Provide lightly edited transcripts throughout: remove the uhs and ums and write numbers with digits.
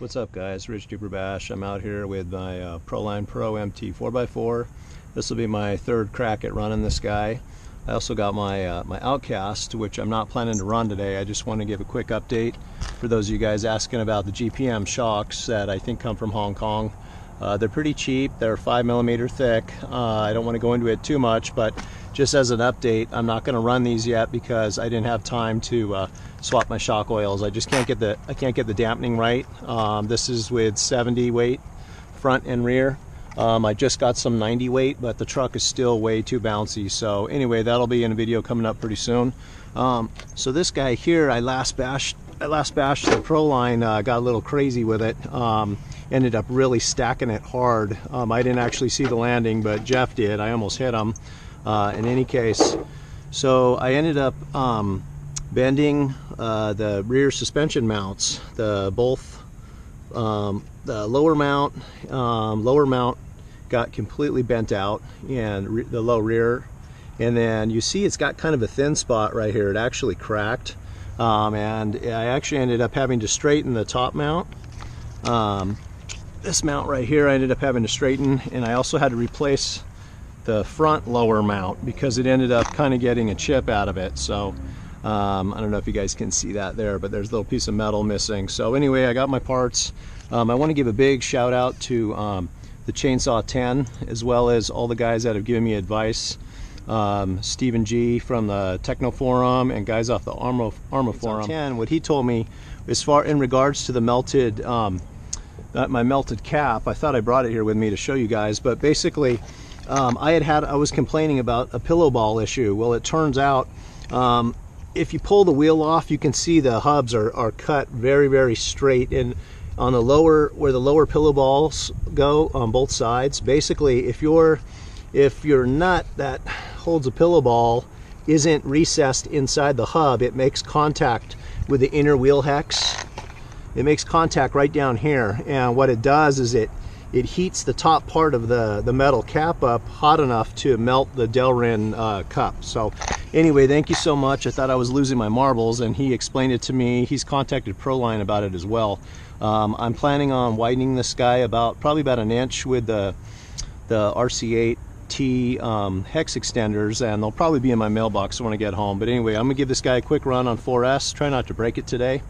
What's up guys, Rich Duper Bash. I'm out here with my Proline Pro MT 4x4. This will be my third crack at running this guy. I also got my my Outcast, which I'm not planning to run today. I just want to give a quick update for those of you guys asking about the GPM shocks that I think come from Hong Kong. They're pretty cheap. They're 5mm thick. I don't want to go into it too much, but just as an update, I'm not going to run these yet because I didn't have time to swap my shock oils. I just can't get the dampening right. This is with 70 weight front and rear. I just got some 90 weight, but the truck is still way too bouncy. So anyway, that'll be in a video coming up pretty soon. So this guy here, I last bashed the Proline, got a little crazy with it. Ended up really stacking it hard. I didn't actually see the landing, but Jeff did. I almost hit him. In any case, so I ended up bending the rear suspension mounts. The lower mount got completely bent out, and the low rear, and then you see it's got kind of a thin spot right here. It actually cracked, and I actually ended up having to straighten the top mount. This mount right here I ended up having to straighten, and I also had to replace the front lower mount because it ended up kind of getting a chip out of it. So I don't know if you guys can see that there, but there's a little piece of metal missing. So anyway, I got my parts. I want to give a big shout out to the Chainsaw 10, as well as all the guys that have given me advice. Stephen G from the Techno Forum and guys off the Arma Forum. 10, what he told me as far in regards to the melted my melted cap, I thought I brought it here with me to show you guys, but basically I was complaining about a pillow ball issue. Well, it turns out if you pull the wheel off, you can see the hubs are cut very, very straight, and on the lower, where the lower pillow balls go on both sides, basically if your nut that holds a pillow ball isn't recessed inside the hub, it makes contact with the inner wheel hex. It makes contact right down here, and what it does is it heats the top part of the metal cap up hot enough to melt the Delrin cup. So anyway, thank you so much. I thought I was losing my marbles, and he explained it to me. He's contacted Proline about it as well. I'm planning on widening this guy probably about an inch with the RC8T hex extenders, and they'll probably be in my mailbox when I get home. But anyway, I'm gonna give this guy a quick run on 4S. Try not to break it today.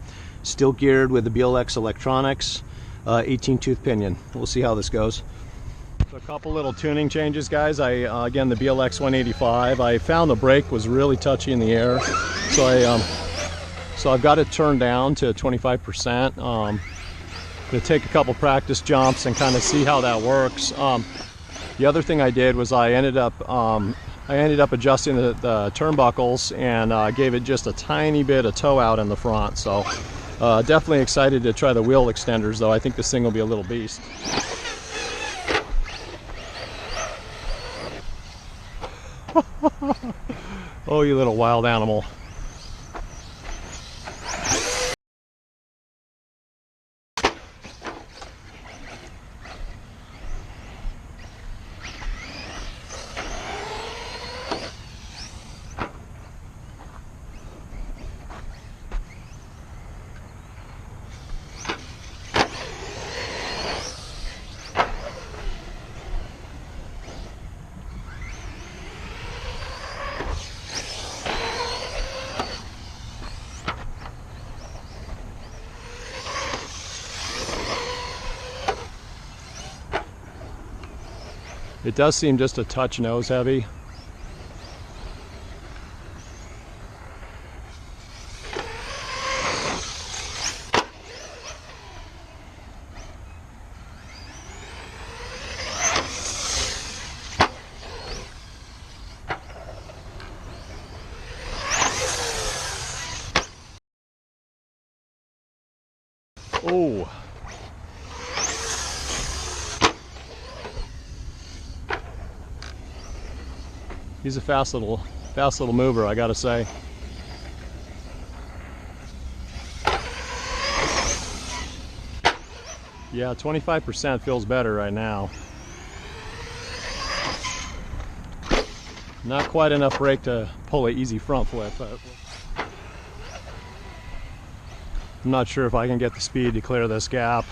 Still geared with the BLX electronics. 18 tooth pinion. We'll see how this goes. So a couple little tuning changes, guys. Again, the BLX 185. I found the brake was really touchy in the air, so I've got it turned down to 25%. Gonna take a couple practice jumps and kind of see how that works. The other thing I did was I ended up adjusting the turnbuckles and gave it just a tiny bit of toe out in the front. So definitely excited to try the wheel extenders, though. I think this thing will be a little beast. Oh, you little wild animal. It does seem just a touch nose heavy. Oh. He's a fast little mover, I gotta say. Yeah, 25% feels better right now. Not quite enough brake to pull an easy front flip, but I'm not sure if I can get the speed to clear this gap.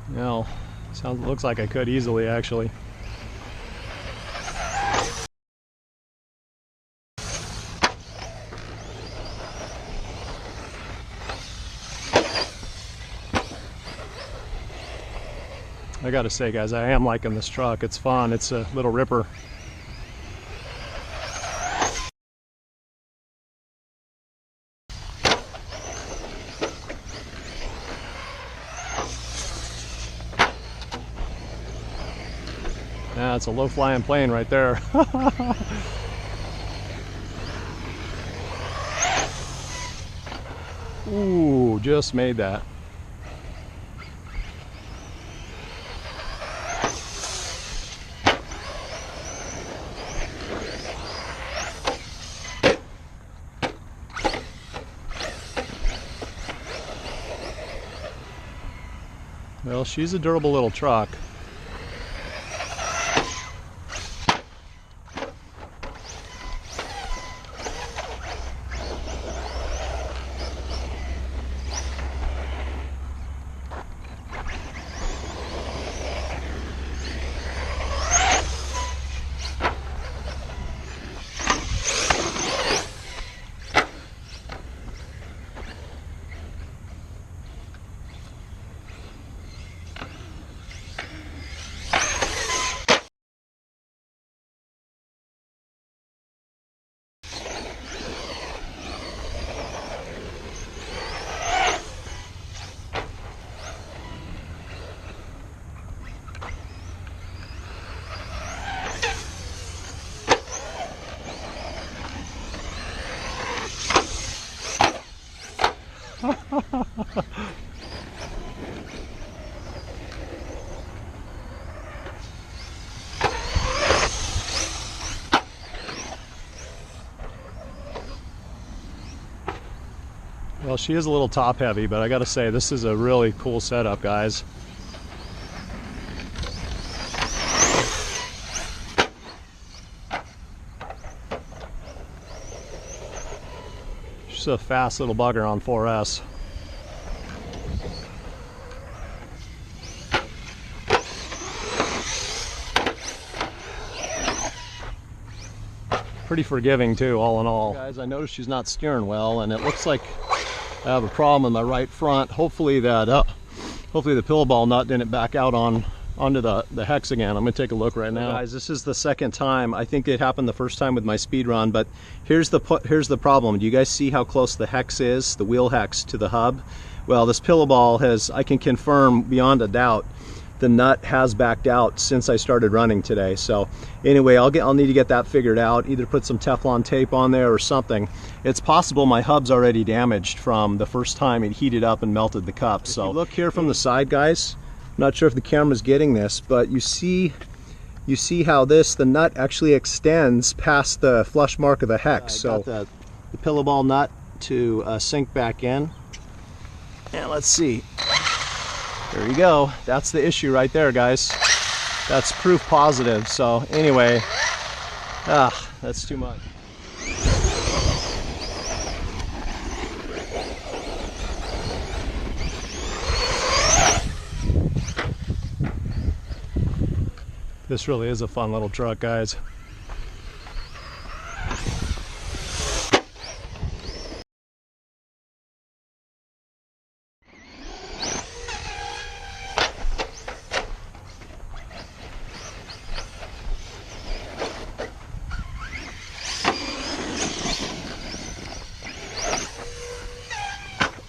No, looks like I could easily actually. I gotta say, guys, I am liking this truck. It's fun. It's a little ripper. Yeah, it's a low-flying plane right there. Ooh, just made that. Well, she's a durable little truck. Well, she is a little top heavy, but I gotta say, this is a really cool setup, guys. She's a fast little bugger on 4S. Pretty forgiving too, all in all. Guys, I noticed she's not steering well, and it looks like I have a problem in my right front. Hopefully that, hopefully the pillow ball nut didn't back out onto the hex again. I'm gonna take a look right now. Guys, this is the second time. I think it happened the first time with my speed run, but here's the problem. Do you guys see how close the hex is, the wheel hex, to the hub? Well, this pillow ball has, I can confirm beyond a doubt, the nut has backed out since I started running today. So anyway, I'll need to get that figured out, either put some Teflon tape on there or something. It's possible my hub's already damaged from the first time it heated up and melted the cup. So look here from the side, guys. I'm not sure if the camera's getting this, but you see how the nut actually extends past the flush mark of the hex. So got the pillow ball nut to sink back in. And let's see. There you go. That's the issue right there, guys. That's proof positive. So anyway, that's too much. This really is a fun little truck, guys.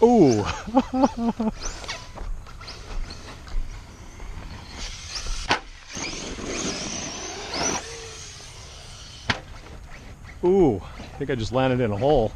Ooh. Ooh, I think I just landed in a hole.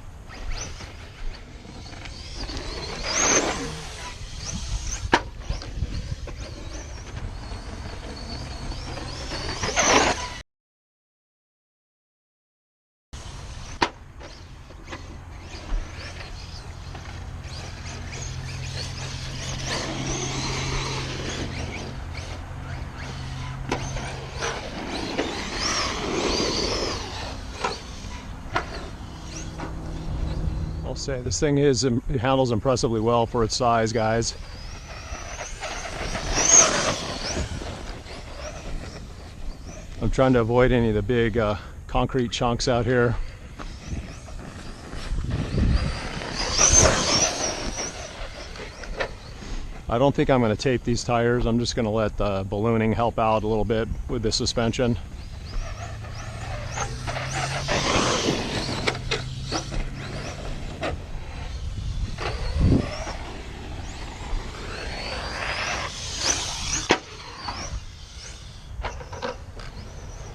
say, this thing it handles impressively well for its size, guys. I'm trying to avoid any of the big concrete chunks out here. I don't think I'm going to tape these tires. I'm just going to let the ballooning help out a little bit with the suspension.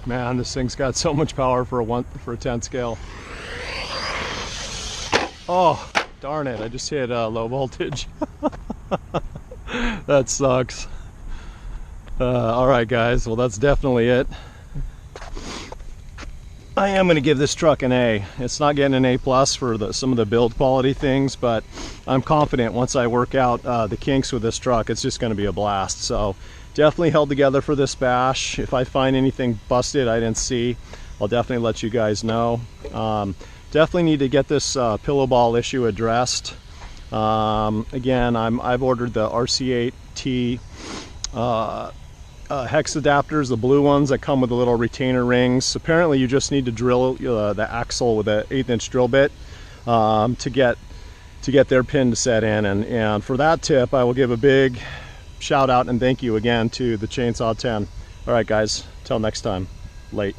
Man, this thing's got so much power for a 10 scale. Oh, darn it! I just hit low voltage. That sucks. All right, guys. Well, that's definitely it. I am going to give this truck an A. It's not getting an A+ for some of the build quality things, but I'm confident once I work out the kinks with this truck, it's just going to be a blast. So definitely held together for this bash. If I find anything busted I didn't see, I'll definitely let you guys know. Definitely need to get this pillow ball issue addressed. Again, I've ordered the RC8T hex adapters, the blue ones that come with the little retainer rings. Apparently you just need to drill the axle with an 1/8 inch drill bit to get their pin to set in, and for that tip I will give a big shout out and thank you again to the Chainsaw 10. All right, guys, till next time. Late.